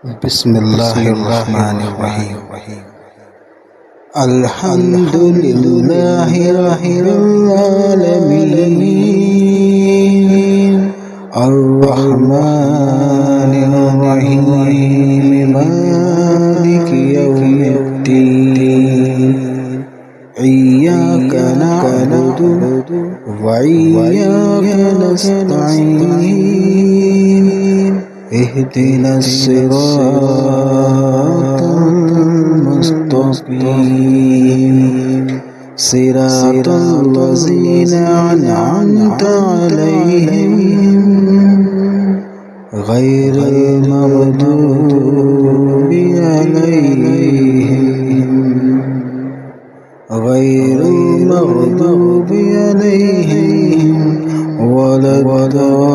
बिस्मिल्लाहिर्रहमानिर्रहीम। अल्हम्दुलिल्लाहि रब्बिल आलमीन अर्रहमानिर रहीम मालिकि यौमिद्दीन इय्याका नअबुदु व इय्याका नस्तईन इहदिनस सिरातल मुस्तकीम सिरातल लज़ीना अनअमता अलैहिम गैरिल मग़दूबि अलैहिम वलद्दालीन।